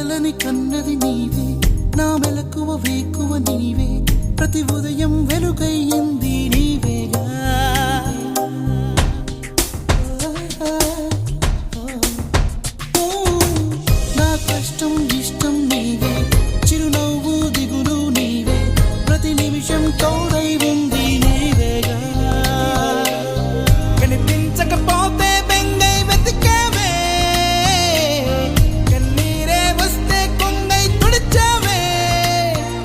కలలని కన్నది నీవే, నా మెలకువ వేకువ నీవే, ప్రతి ఉదయం వెలుగయ్యింది నీవేగా. నా కష్టం ఇష్టం నీవే, చిరునవ్వు దిగులు నీవే, ప్రతి నిమిషం తోడై ఉంది నీవేగా. కనిపించకపోతే బెంగై వెతికావే, కన్నీరే వస్తే కొంగై తుడిచావే.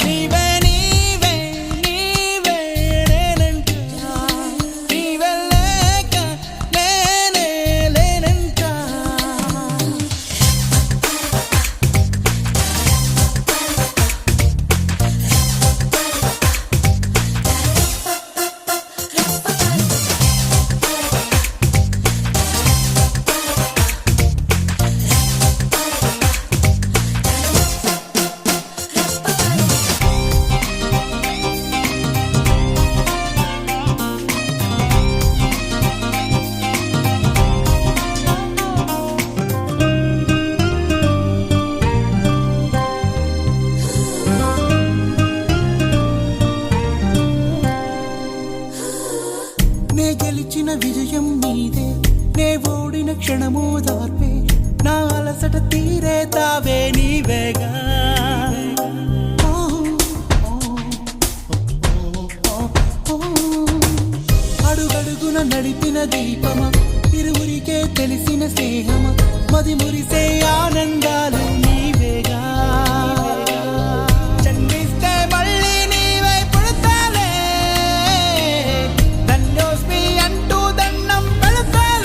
నీవే నీవే నీవే నేనంటా, నీవే లేక నేనే లేనంటా. నే గెలిచిన విజయం నీదే, నే ఓడిన క్షణమో దార్పే, నా అలసట తీరే తావే నీవేగా. అడుగడుగున నడిపిన దీపమా, ఇరువురికే తెలిసిన స్నేహమా, మది మురిసే ఆనందాలు